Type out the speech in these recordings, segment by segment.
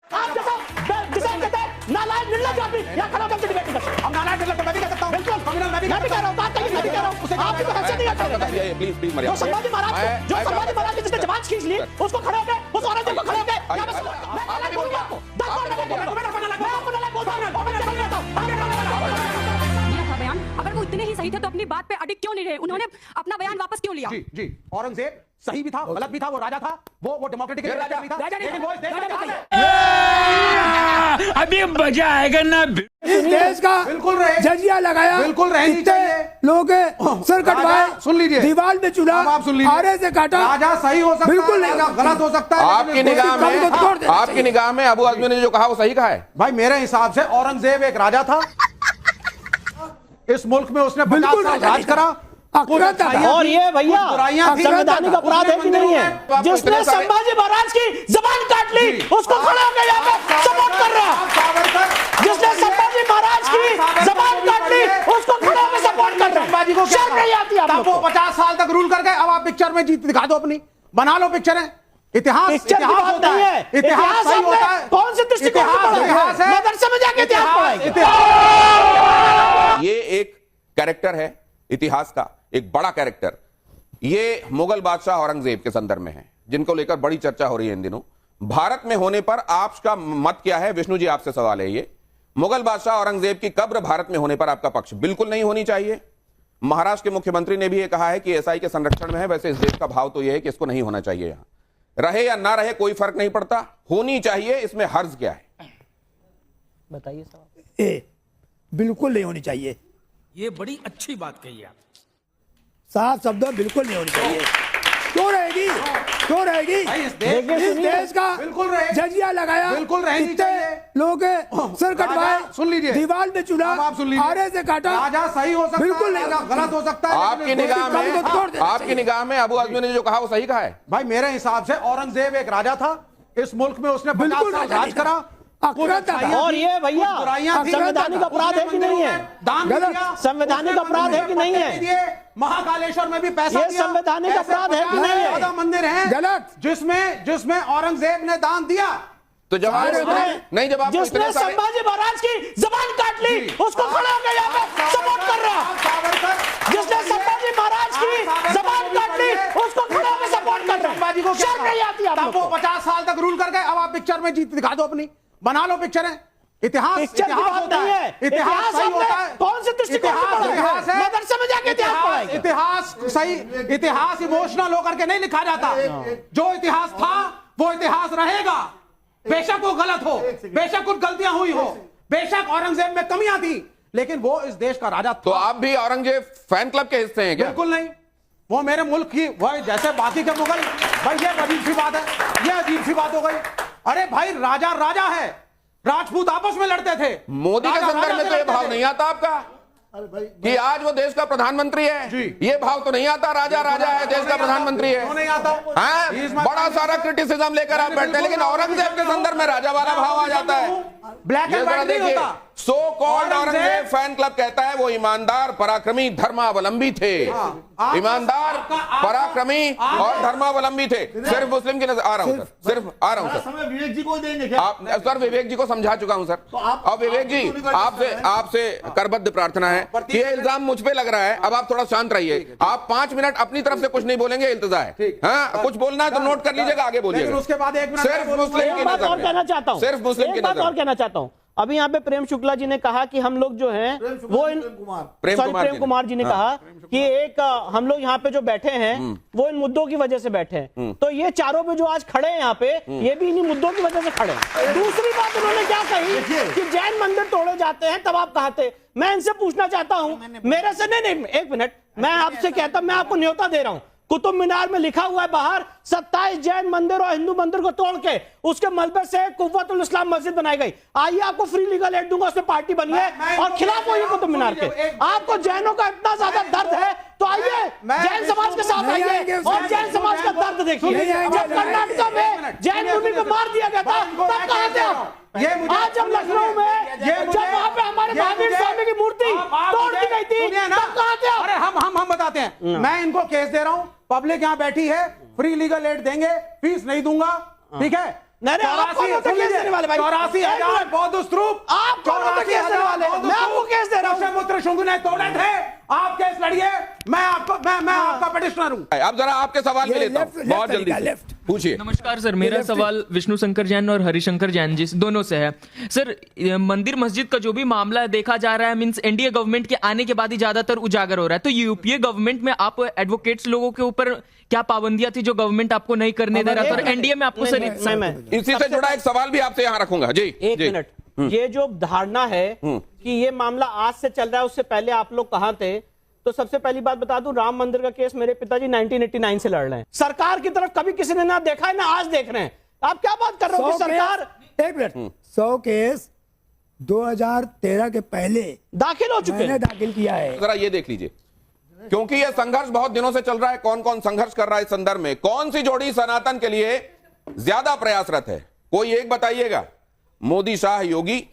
आप जैसा डिसाइड करते हैं नालायक निर्लज्ज आदमी यहाँ खड़ा होकर डिबेट कर सकते हैं। हम नालायक निर्लज्ज मैं भी कह सकता हूँ, बिल्कुल मैं भी कह रहा हूँ, बात कहीं मैं भी कह रहा हूँ, आप तो हैसियत नहीं रखते। प्लीज जो संभाजी महाराज की जिसने जबान खींच ली उसको खड़े होकर उस औरंगजेब को खड़े होकर यहाँ पे मैं नालायक बोलूंगा आपको, 10 बार मैं आपको नालायक बोलता हूँ। बयान अगर वो इतने ही सही थे तो अपनी बात पे अडिग क्यों नहीं रहे? उन्होंने अपना बयान वापस क्यों लिया? जी औरंगजेब सही भी था, गलत भी था, वो राजा था, वो डेमोक्रेटिक राजा नहीं था, लेकिन वो इस देश का अभी मजा आएगा ना। इस देश का बिल्कुल रहे, जजिया लगाया, बिल्कुल रहनी चाहिए। लोगों के सर कटवाए, सुन लीजिए, दीवार में चुना, आप सुन लीजिए, आरे से काटा। राजा सही हो सकता है, बिल्कुल राजा गलत हो सकता है। आपकी निगाह में अबू आजमी ने जो कहा वो सही कहा है? भाई मेरे हिसाब से औरंगजेब एक राजा था, इस मुल्क में उसने 50 साल राज करा, और ये भैया संवैधानिक अपराध है कि नहीं है? जिसने संभाजी महाराज की जबान काट ली उसको खड़ा होकर यहाँ पे सपोर्ट कर रहा, जिसने संभाजी महाराज की जबान काट ली उसको खड़ा होकर सपोर्ट कर रहा। संभाजी को शर्म नहीं आती आपको? वो 50 साल तक रूल कर गए, अब आप पिक्चर में जीत दिखा दो अपनी, बना लो पिक्चरें। इतिहास होता है, इतिहास सही होता है। कौन से दृष्टिकोण है? मदरसे में जाके इतिहास पढ़ाएंगे। ये एक कैरेक्टर है इतिहास का, एक बड़ा कैरेक्टर। ये मुगल बादशाह औरंगजेब के संदर्भ में है, जिनको लेकर बड़ी चर्चा हो रही है इन दिनों। भारत में होने पर आपका मत क्या है? विष्णु जी आपसे सवाल है ये। मुगल बादशाह औरंगजेब की कब्र भारत में होने पर आपका पक्ष? बिल्कुल नहीं होनी चाहिए। महाराष्ट्र के मुख्यमंत्री ने भी ये कहा है कि एसआई के संरक्षण में है। वैसे इस देश का भाव तो यह है कि इसको नहीं होना चाहिए, यहां रहे या ना रहे कोई फर्क नहीं पड़ता, होनी चाहिए। इसमें हर्ज क्या है? बताइए साहब। बिल्कुल नहीं होनी चाहिए। ये बड़ी अच्छी बात कही आप। साफ शब्दों बिल्कुल नहीं होनी चाहिए। क्यों रहेगी? क्यों रहेगी? इस देश का बिल्कुल रहे, जजिया लगाया, बिल्कुल रहनी चाहिए। लोगों के सर कटवाए, सुन लीजिए, दीवार में चुना, आरे से काटा। राजा सही हो सकता है, बिल्कुल राजा गलत हो सकता है। आपकी निगाह में अबू आजमी ने जो कहा वो सही कहा है? भाई मेरे हिसाब से औरंगजेब एक राजा था, इस मुल्क में उसने 50 साल राज करा, और ये भैया संवैधानिक अपराध है कि नहीं है? संवैधानिक अपराध है कि नहीं है? महाकालेश्वर में भी पैसा ये संवैधानिक अपराध है कि नहीं है? ज्यादा मंदिर हैं गलत, जिसमें औरंगजेब ने दान दिया। तो जवाब नहीं, जब आप जिसने संभाजी महाराज की जबान काट ली उसको खड़ा होकर यहाँ पे सपोर्ट कर रहा, जिसने संभाजी महाराज की जबान काट ली उसको खड़ा होकर सपोर्ट कर रहा। संभाजी को शर्म नहीं आती आपको? वो 50 साल तक रूल कर गए, अब आप पिक्चर में जीत दिखा दो अपनी, बना लो पिक्चरें। इतिहास होता है, इतिहास सही होता है। कौन से दृष्टिकोण है? मदरसे में जाके इतिहास पढ़ाएंगे। इतिहास सही, इतिहास इमोशनल होकर के नहीं लिखा जाता। जो इतिहास था वो इतिहास रहेगा, बेशक वो गलत हो, बेशक कुछ गलतियां हुई हो, बेशक औरंगजेब में कमियां थी, लेकिन वो इस देश का राजा था। तो आप भी औरंगजेब फैन क्लब के हिस्से हैं क्या? बिल्कुल नहीं, वो मेरे मुल्क की वही जैसे बाकी के मुगल। भाई ये अजीब सी बात है, ये अजीब सी बात हो गई। अरे भाई राजा राजा है, राजपूत आपस में लड़ते थे। मोदी के संदर्भ में तो ये भाव नहीं आता आपका कि आज वो देश का प्रधानमंत्री है? ये भाव तो नहीं आता, राजा राजा है, देश का प्रधानमंत्री है। नहीं आता। बड़ा सारा क्रिटिसिज्म लेकर आप बैठते हैं, लेकिन औरंगजेब के संदर्भ में राजा वाला भाव आ जाता है। ब्लैक एंड व्हाइट नहीं होता। So called Aurangzeb fan club कहता है वो ईमानदार, पराक्रमी, धर्मावलंबी थे। ईमानदार, पराक्रमी और धर्मावलंबी थे। सिर्फ मुस्लिम की नजर आ रहा हूं सर, सिर्फ आ रहा हूं सर। विवेक जी को देंगे आप सर विवेक जी को समझा चुका हूं सर। अब विवेक जी आपसे करबद्ध प्रार्थना है, ये इल्जाम मुझ पे लग रहा है, अब आप थोड़ा शांत रहिए। आप 5 मिनट अपनी तरफ से कुछ नहीं बोलेंगे, इल्तजा है। हाँ, कुछ बोलना है तो नोट कर लीजिएगा, आगे बोलिएगा। उसके बाद एक मिनट सिर्फ मुस्लिम की नजर और कहना चाहता हूं, सिर्फ मुस्लिम की नजर और कहना चाहता हूं। अभी यहाँ पे प्रेम शुक्ला जी ने कहा कि हम लोग जो हैं वो प्रेम कुमार जी ने कहा कि एक हम लोग यहाँ पे जो बैठे हैं वो इन मुद्दों की वजह से बैठे हैं। तो ये चारों पे जो आज खड़े हैं यहाँ पे, ये भी इन्हीं मुद्दों की वजह से खड़े हैं। दूसरी बात उन्होंने क्या कही कि जैन मंदिर तोड़े जाते हैं, तब आप कहा थे। मैं इनसे पूछना चाहता हूं, मेरे से नहीं, एक मिनट, मैं आपसे कहता, मैं आपको न्योता दे रहा हूं। कुतुब मीनार में लिखा हुआ है बाहर 27 जैन मंदिर और हिंदू मंदिर को तोड़ के उसके मलबे से कुव्वतुल इस्लाम मस्जिद बनाई गई। आइए आपको फ्री लीगल एड दूंगा, उसमें पार्टी बनी है और खिलाफ होइए कुतुब मीनार के। आपको जैनों का इतना ज्यादा दर्द है तो आइए जैन समाज के साथ आइए और जैन समाज का दर्द देखिए। जब कर्नाटक में जैन मुनि को मार दिया गया था तब कहां थे आप? आज हम लखनऊ में जब वहां पे हमारे महावीर स्वामी की मूर्ति तोड़ दी गई थी तब कहां थे आप? अरे हम बताते हैं। मैं इनको केस दे रहा हूं, पब्लिक यहाँ बैठी है, फ्री लीगल एड देंगे, फीस नहीं दूंगा, ठीक है? नहीं, आप कौन होते केस देने वाले भाई? 84,000 बौद्ध स्तूप, आप कौन होते केस देने वाले? मैं आपको केस दे रहा हूं। पुष्यमित्र शुंग ने तोड़े थे, आप केस लड़िए, मैं आपका पिटिशनर हूं। अब जरा आपके सवाल में लेता हूं बहुत जल्दी से। पूछिए। नमस्कार सर, मेरा सवाल विष्णु शंकर जैन और हरिशंकर जैन जी दोनों से है। सर, मंदिर मस्जिद का जो भी मामला देखा जा रहा है, मींस एनडीए गवर्नमेंट के आने के बाद ही ज्यादातर उजागर हो रहा है, तो यूपीए गवर्नमेंट में आप एडवोकेट्स लोगों के ऊपर क्या पाबंदियां थी जो गवर्नमेंट आपको नहीं करने दे रहा था, और एनडीए में आपको सर इसी से जुड़ा एक सवाल भी आपसे यहां रखूंगा जी। एक मिनट, ये जो धारणा है कि ये मामला आज से चल रहा है, उससे पहले आप लोग कहां थे? तो सबसे पहली बात बता दूं, राम मंदिर का केस मेरे पिताजी 1989 से लड़ रहे हैं। सरकार की तरफ कभी किसी ने ना देखा है ना आज देख रहे हैं। आप क्या बात कर रहे हो कि सरकार? एक मिनट, 100 केस 2013 के पहले दाखिल हो चुके मैंने हैं। दाखिल किया है। जरा ये देख लीजिए, क्योंकि यह संघर्ष बहुत दिनों से चल रहा है। कौन कौन संघर्ष कर रहा है इस संदर्भ में? कौन सी जोड़ी सनातन के लिए ज्यादा प्रयासरत है? कोई एक बताइएगा। मोदी शाह योगी,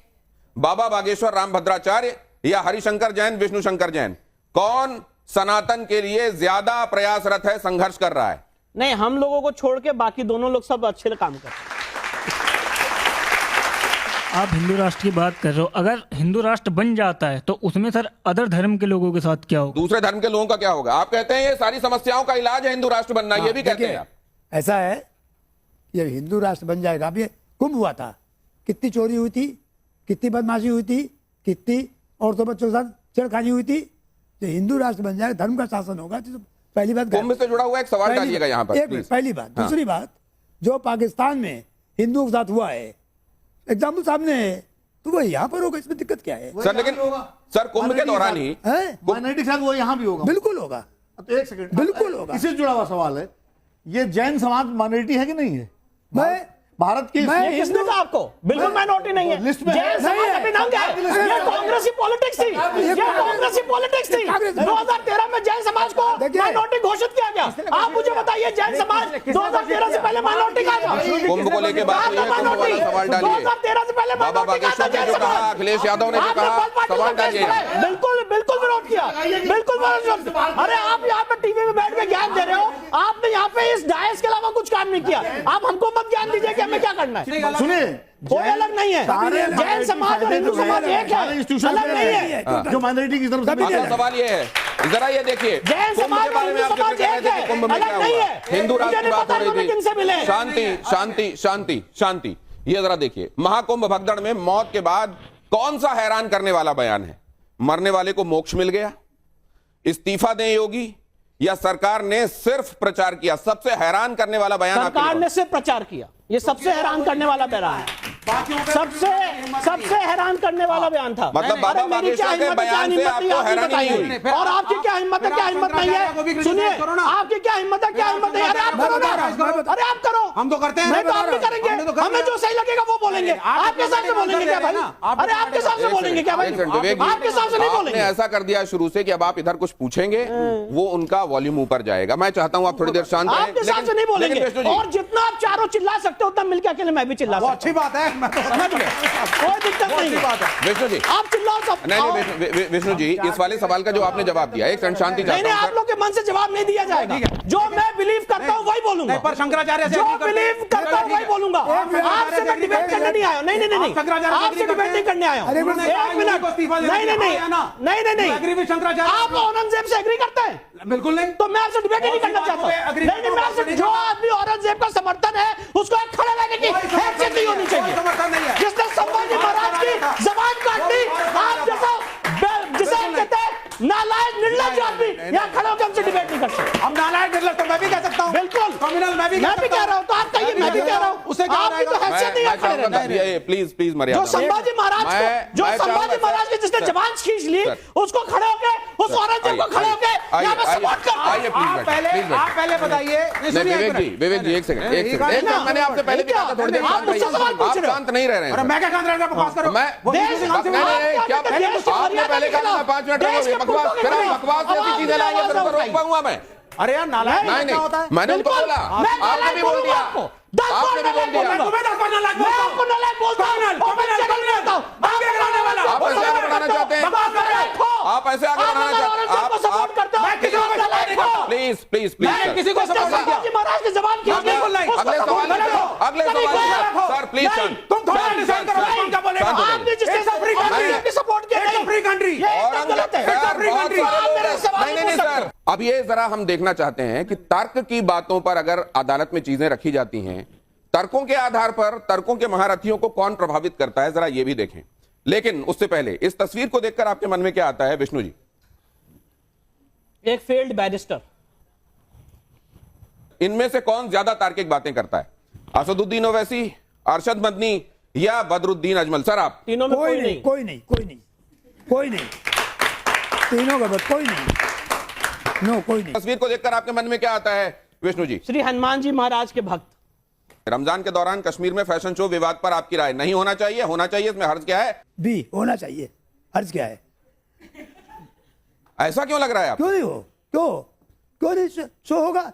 बाबा बागेश्वर रामभद्राचार्य या हरिशंकर जैन विष्णु शंकर जैन? कौन सनातन के लिए ज्यादा प्रयासरत है, संघर्ष कर रहा है? नहीं, हम लोगों को छोड़ के बाकी दोनों लोग सब अच्छे काम कर रहे हैं। आप हिंदू राष्ट्र की बात कर रहे हो, अगर हिंदू राष्ट्र बन जाता है तो उसमें सर अदर धर्म के लोगों के साथ क्या होगा? दूसरे धर्म के लोगों का क्या होगा? आप कहते हैं ये सारी समस्याओं का इलाज है हिंदू राष्ट्र बनना, ये भी कहते हैं आप। ऐसा है, ये हिंदू राष्ट्र बन जाएगा। अब ये कुंभ हुआ था, कितनी चोरी हुई थी, कितनी बदमाशी हुई थी, कितनी औरतों बच्चों के साथ छेड़खानी हुई थी। जो हिंदू राष्ट्र बन जाएगा, धर्म का शासन होगा, तो पहली बात। कुंभ से जुड़ा हुआ एक सवाल डालिएगा यहाँ पर। पहली बात। दूसरी बात, जो पाकिस्तान में हिंदुओं के साथ हुआ है, एग्जाम्पल सामने है, तो वो यहाँ पर होगा, इसमें दिक्कत क्या है? सर लेकिन सर कुंभ के दौरान ही माइनॉरिटी के साथ वो यहाँ भी होगा। बिल्कुल होगा। तो एक सेकंड, बिल्कुल होगा। इससे जुड़ा हुआ सवाल है, ये जैन समाज माइनॉरिटी है कि नहीं है? भारत की किसने कहा आपको? बिल्कुल माइनॉरिटी नहीं है। लिस्ट में जैन समाज अभी नाम क्या है? ये कांग्रेसी पॉलिटिक्स थी, ये कांग्रेसी पॉलिटिक्स थी। 2013 में जैन समाज को माइनॉरिटी घोषित किया गया। आप मुझे बताइए, जैन समाज 2013 से पहले माइनॉरिटी कहा था? कुंभ को लेकर बात हुई है, कुंभ वाला सवाल डालिए। 2013 से पहले बाबा बागेश्वर ने जो कहा, अखिलेश यादव ने जो कहा, सवाल डालिए। बिल्कुल बिल्कुल विरोध किया, बिल्कुल विरोध। अरे आप यहाँ पे टीवी में बैठ के ज्ञान दे रहे हो, आपने यहाँ पे इस डायस के अलावा कुछ काम नहीं किया। आप हमको मत ज्ञान दीजिए कि हमें क्या करना है। सुनिए, कोई अलग नहीं है। जैन समाज और हिंदू समाज एक है, अलग नहीं है। जो माइनॉरिटी की तरफ से आपका सवाल ये है, जरा ये देखिए, जैन समाज और हिंदू समाज एक है, कुंभ में क्या अलग नहीं हुआ? है। हिंदू राष्ट्र की बात हो रही किनसे मिले? थी, शांति शांति शांति शांति। ये जरा देखिए, महाकुंभ भगदड़ में मौत के बाद कौन सा हैरान करने वाला बयान है? मरने वाले को मोक्ष मिल गया, इस्तीफा दें योगी, या सरकार ने सिर्फ प्रचार किया? सबसे हैरान करने वाला बयान सरकार ने सिर्फ प्रचार किया, ये सबसे हैरान करने वाला बयान है। सबसे हैरान करने वाला बयान था। मतलब बाबा बागेश्वर के बयान से आपको हैरानी नहीं हुई? और आपकी क्या हिम्मत है, क्या हिम्मत नहीं है? सुनिए, आपकी क्या हिम्मत है, क्या हिम्मत नहीं है? अरे आप करो ना, अरे आप करो। हम तो करते हैं, नहीं तो आप भी करेंगे, हमें जो सही लगेगा वो बोलेंगे। आपके हिसाब से बोलेंगे क्या भाई? अरे आपके हिसाब से बोलेंगे क्या भाई? आपके हिसाब से नहीं बोलेंगे। ऐसा कर दिया शुरू से कि अब आप इधर कुछ पूछेंगे, वो उनका वॉल्यूम ऊपर जाएगा। मैं चाहता हूं आप थोड़ी देर शांत रहें। आपके हिसाब से नहीं बोलेंगे, और जितना आप चारों चिल्ला सकते हो उतना मिलकर अकेले मैं भी चिल्ला सकता हूं। अच्छी बात है, मैं तो समझ गया। कोई दिक्कत नहीं है। विष्णु जी, आप चिल्लाओ सब। नहीं विष्णु जी, इस वाले सवाल का जो आपने जवाब दिया, एक सेकंड शांति चाहता हूं। आप लोग के मन से जवाब नहीं दिया जाएगा। जो मैं बिलीव करता हूं वही बोलूंगा। पर शंकराचार्य से जो बिलीव करता हूं वही बोलूंगा। आपसे मैं डिबेट करने नहीं आया। नहीं नहीं नहीं, आपसे डिबेट नहीं करने आया हूं। एक मिनट, नहीं, शंकराचार्य आप औरंगजेब से एग्री करते हैं? बिल्कुल नहीं। तो मैं आपसे डिबेट ही नहीं करना चाहता। नहीं, मैं आपसे, जो आदमी औरंगजेब का समर्थन है उसको एक खड़े रहने की हैसियत नहीं होनी चाहिए। जिसने संभाजी महाराज की जबान काट दी, आप जैसा जिसे हम कहते हैं नालायक निर्लज्ज आदमी यहाँ खड़े होकर हमसे डिबेट नहीं कर सकते। हम नालायक निर्लज्ज तो मैं भी कह सकता हूँ। बिल्कुल कम्युनल मैं भी कह रहा हूँ, तो आप कहिए, मैं भी कह रहा हूँ। उसे आपकी तो हैसियत नहीं है खड़े रहने। प्लीज प्लीज मर्यादा। जो संभाजी महाराज की जिसने जबान खींच ली, उसको खड़े होकर, उस औरंगजेब को खड़े होकर यहाँ पे सपोर्ट करते हैं। आप पहले बताइए। विवेक जी एक सेकंड, मैंने आपसे पहले भी कहा था थोड़ी देर आप शांत नहीं रह रहे हैं। मैं क्या शांत रह बकवास करो? क्या आपने पहले कहा 5 मिनट बकवास जैसी चीजें लाएंगे फिर तो रोक पाऊंगा मैं? अरे यार नालायक नहीं होता है। मैंने उनको बोला, आपने भी बोल दिया, आपने भी बोल दिया। आप ऐसे आगे बढ़ाना चाहते हैं, आप ऐसे आगे बढ़ाना चाहते हैं, आप प्लीज प्लीज प्लीज किसी को महाराज की जबान खींच ली। अगले अगले आपका नहीं सवाल कोई पर। सर प्लीज नहीं, सर, तुम थोड़ा सर, डिसाइड सर, करो सर, कौन क्या बोलेगा। शांत हो आपने जाइए। जिसके साथ नहीं, सपोर्ट किया It's a free country. ये एकदम गलत है। यार, free बहुत country. सारे आप लोग मेरे हैं। सवाल नहीं, नहीं नहीं, पूछ सर अब ये जरा हम देखना चाहते हैं कि तर्क की बातों पर अगर अदालत में चीजें रखी जाती हैं, तर्कों के आधार पर तर्कों के महारथियों को कौन प्रभावित करता है, जरा ये भी देखें। लेकिन उससे पहले इस तस्वीर को देखकर आपके मन में क्या आता है विष्णु जी? एक फेल्ड बैरिस्टर। इनमें से कौन ज्यादा तार्किक बातें करता है, असदुद्दीन ओवैसी, अरशद मदनी या बदरुद्दीन अजमल? सर आप तीनों में कोई नहीं, कोई नहीं, कोई नहीं, कोई नहीं, तीनों का कोई नहीं, नो कोई नहीं। तस्वीर को देखकर आपके मन में क्या आता है विष्णु जी? श्री हनुमान जी महाराज के भक्त। रमजान के दौरान कश्मीर में फैशन शो विवाद पर आपकी राय? नहीं होना चाहिए, होना चाहिए, इसमें हर्ज क्या है? बी होना चाहिए, अर्ज क्या है? ऐसा क्यों लग रहा है आप? क्यों नहीं हो? क्यों नहीं शो होगा?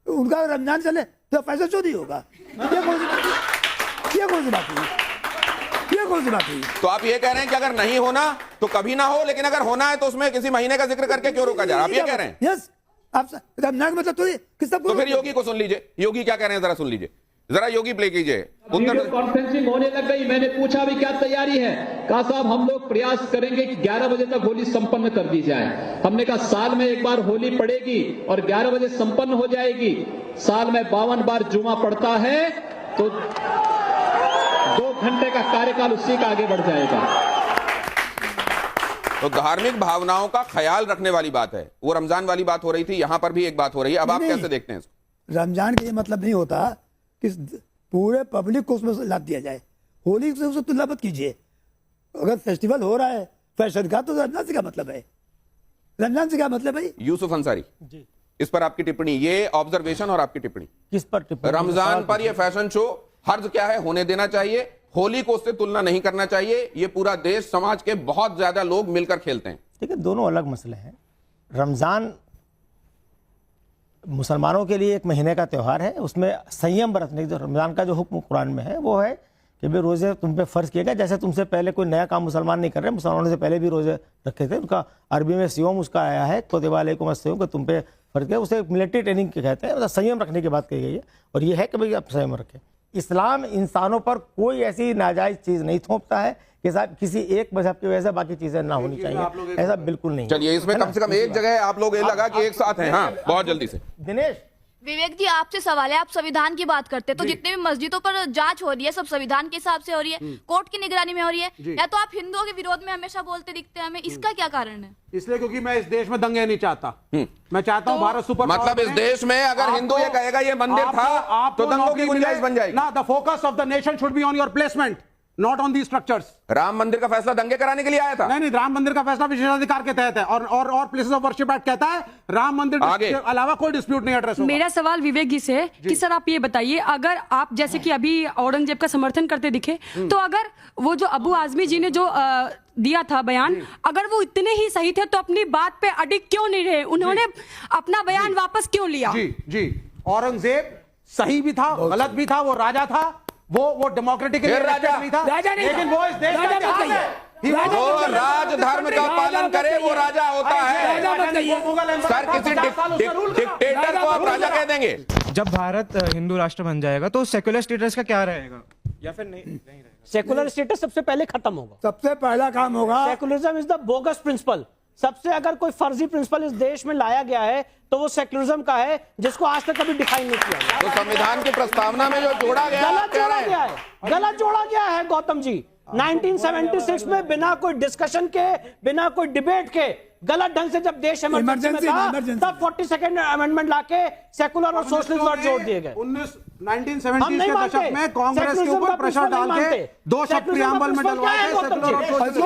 उनका रमजान चले तो फैसल शो नहीं होगा? ये कौन सी बात हुई? ये कौन सी बात हुई? ये कौन सी बात हुई? तो आप ये कह रहे हैं कि अगर नहीं होना तो कभी ना हो, लेकिन अगर होना है तो उसमें किसी महीने का जिक्र करके क्यों रोका जा रहा है? आप ये कह रहे हैं? यस, आप रमजान मतलब तो किस तो फिर योगी को सुन लीजिए, योगी क्या कह रहे हैं जरा सुन लीजिए, जरा योगी प्ले कीजिए। वीडियो कॉन्फ्रेंसिंग होने लग गई, मैंने पूछा भी क्या तैयारी है, कहा साहब हम लोग प्रयास करेंगे कि 11 बजे तक होली संपन्न कर दी जाए। हमने कहा साल में एक बार होली पड़ेगी और 11 बजे संपन्न हो जाएगी। साल में 52 बार जुमा पड़ता है तो 2 घंटे का कार्यकाल उसी का आगे बढ़ जाएगा। तो धार्मिक भावनाओं का ख्याल रखने वाली बात है, वो रमजान वाली बात हो रही थी, यहां पर भी एक बात हो रही है। अब आप नहीं, कैसे देखते हैं इसको? रमजान का ये मतलब नहीं होता कि पूरे पब्लिक को उसमें लाद दिया जाए। होली से उसे तुलना मत कीजिए। अगर फेस्टिवल हो रहा है फैशन का तो रमजान से क्या मतलब है? रमजान से क्या मतलब है? यूसुफ अंसारी जी, इस पर आपकी टिप्पणी, ये ऑब्जर्वेशन और आपकी टिप्पणी किस पर टिप्पणी? रमजान पर ये फैशन शो हर्ज क्या है, होने देना चाहिए, होली को उससे तुलना नहीं करना चाहिए। ये पूरा देश समाज के बहुत ज्यादा लोग मिलकर खेलते हैं। देखिए दोनों अलग मसले हैं। रमजान मुसलमानों के लिए एक महीने का त्यौहार है, उसमें संयम बरतने जो रमजान का जो हुक्म कुरान में है वो है कि भाई रोजे तुम पे फर्ज किए गए। जैसे तुमसे पहले कोई नया काम मुसलमान नहीं कर रहे, मुसलमानों से पहले भी रोजे रखे थे। उनका अरबी में सियोम उसका आया है, कुतिबा अलैकुम अस्सियाम कि तुम पे फर्ज किया। उसे मिलिट्री ट्रेनिंग कहते हैं, मतलब संयम रखने की बात कही गई है और ये है कि भाई आप संयम रखें। इस्लाम इंसानों पर कोई ऐसी नाजायज चीज नहीं थोपता है कि साहब किसी एक मजहब की वजह से बाकी चीजें ना होनी चाहिए, ऐसा बिल्कुल नहीं। चलिए इसमें कम से कम एक जगह आप लोग ये लगा कि एक साथ हैं। हाँ बहुत जल्दी से दिनेश, विवेक जी आपसे सवाल है, आप संविधान की बात करते हैं तो जितने भी मस्जिदों पर जांच हो रही है सब संविधान के हिसाब से हो रही है, कोर्ट की निगरानी में हो रही है, या तो आप हिंदुओं के विरोध में हमेशा बोलते दिखते हैं हमें, इसका क्या कारण है? इसलिए क्योंकि मैं इस देश में दंगे नहीं चाहता। मैं चाहता हूँ भारत सुपर मतलब इस देश में अगर हिंदू ये कहेगा ये मंदिर था तो दंगों की गुंजाइश बन जाएगी ना। The focus of the nation should be on your placement, not on the structures. Ram मंदिर का फैसला दंगे कराने के लिए आया था? नहीं, राम मंदिर का फैसला विशेषाधिकार के तहत है और प्लेसेस ऑफ वर्शिप एक्ट कहता है राम मंदिर के अलावा कोई डिस्प्यूट नहीं एड्रेस होगा। मेरा सवाल विवेक जी से कि सर आप ये बताइए, अगर आप जैसे कि अभी औरंगजेब का समर्थन करते दिखे, तो अगर वो जो अबू आजमी जी ने जो दिया था बयान, अगर वो इतने ही सही थे तो अपनी बात पे अडिग क्यों नहीं रहे? उन्होंने अपना बयान वापस क्यों लिया? जी औरंगजेब सही भी था, गलत भी था, वो राजा था, वो डेमोक्रेटिक राजा नहीं था, राजा नहीं लेकिन था। वो इस देश का राजा मत है। जो राज धर्म का पालन करे वो राजा होता है। सर किसी डिक्टेटर को आप राजा कह देंगे? जब भारत हिंदू राष्ट्र बन जाएगा तो सेक्युलर स्टेटस का क्या रहेगा या फिर नहीं रहेगा? सेकुलर स्टेटस सबसे पहले खत्म होगा। सबसे पहला काम होगा, secularism is the bogus principle. सबसे अगर कोई फर्जी प्रिंसिपल इस देश में लाया गया है तो वो सेकुलरिज्म का है, जिसको आज तक कभी डिफाइन नहीं किया गया। तो संविधान की प्रस्तावना में जो जोड़ा गया गलत जोड़ा गया है, गलत जोड़ा गया है गौतम जी। 1976 में बिना कोई डिस्कशन के, बिना कोई डिबेट के, गलत ढंग से जब देश इमरजेंसी में था, तब 42nd अमेंडमेंट लाके सेकुलर और सोशलिस्ट वर्ड जोड़ दिए गए। 1970 के दशक में कांग्रेस के ऊपर प्रेशर डाल के 2 शब्द प्रियम्बल में डलवाए थे सेकुलर और सोशलिस्ट।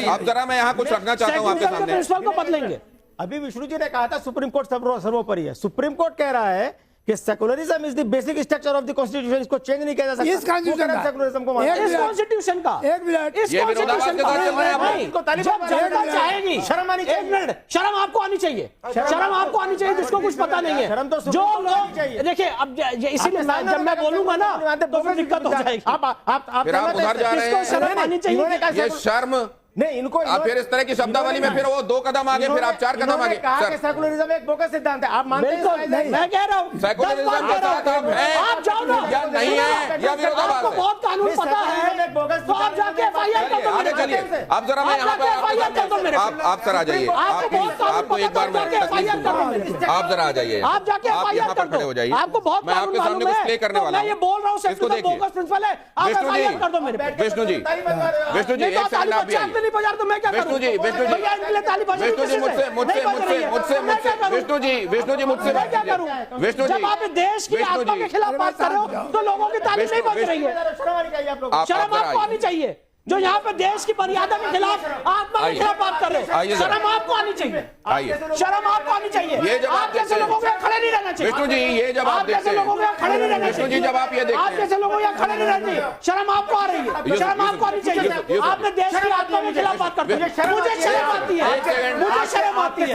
अब जरा मैं यहाँ कुछ रखना चाहता हूँ आपके सामने। प्रिंसिपल को बदलेंगे। अभी विष्णु जी ने कहा था सुप्रीम कोर्ट सर्वोपरि है। सुप्रीम कोर्ट कह रहा है कि secularism is the basic structure of the constitution, इसको चेंज नहीं किया जा सकता। इस कॉन्स्टिट्यूशन का, सेकुलरिज्म को मानते हैं। इस कॉन्स्टिट्यूशन का, एक मिनट, इस कॉन्स्टिट्यूशन का जब जनता चाहेगी, शर्म आनी चाहिए। एक मिनट, शर्म आपको आनी चाहिए, शर्म आपको आनी चाहिए जिसको कुछ पता नहीं है। शर्म तो जो लोग देखिए, अब इसीलिए जब मैं बोलूंगा ना तो फिर दिक्कत हो जाएगी। फिर आप उधर जा रहे हैं। शर्म आनी चाहिए। ये शर्म नहीं इनको आप फिर इस तरह की शब्दावली में फिर वो 2 कदम आगे, फिर आप 4 कदम आगे। कहा कि सेकुलरिज्म एक बोगस सिद्धांत है, आप मानते हैं? मैं कह रहा हूँ सेकुलरिज्म के साथ आप हैं आप जाओ ना, या नहीं है या विरोधाभास आपको है? बहुत कानून पता है, तो आप जाके एफआईआर कर दो। आगे चलिए, आप जरा मैं यहाँ पर आप सर आ जाइए, आपको एक बार आप जरा आ जाइए, आप जाके आप यहाँ एफआईआर पर कर खड़े हो दो। जाइए, आपको बहुत मैं आपके सामने कुछ प्ले करने वाला मैं ये बोल रहा हूँ इसको देखिए। बोगस प्रिंसिपल है, आप एफआईआर कर दो मेरे पे। विष्णु जी एक सेकंड आप भी आइए। नहीं बजा तो मैं क्या करूं? विष्णु जी भैया इनके लिए ताली बजा विष्णु जी मुझसे विष्णु जी मुझसे मैं क्या करूं? विष्णु जी जब आप देश की आत्मा के खिलाफ बात कर रहे हो तो लोगों की ताली नहीं बज रही है। शर्म आपको आनी चाहिए, जो यहाँ पे देश की मर्यादा के खिलाफ, आत्मा के खिलाफ बात कर रहे हो। शर्म आपको आनी चाहिए, शर्म आपको आनी चाहिए। ये जब आप जैसे लोगों को यहाँ खड़े नहीं रहना चाहिए। विष्णु जी ये जब आप देखते जैसे लोगों को यहाँ खड़े नहीं रहना विष्णु जी जब आप ये आप देखते हैं, जैसे लोगों को यहाँ खड़े नहीं रहना चाहिए। शर्म आपको आ रही है, शर्म आपको आनी चाहिए। आपने देश की आत्मा के खिलाफ बात करते हैं, मुझे शर्म आती है, मुझे शर्म आती है।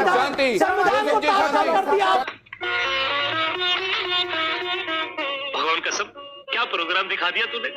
शांति संविधान को ताक कर दिया आप। भगवान कसम क्या प्रोग्राम दिखा दिया तूने।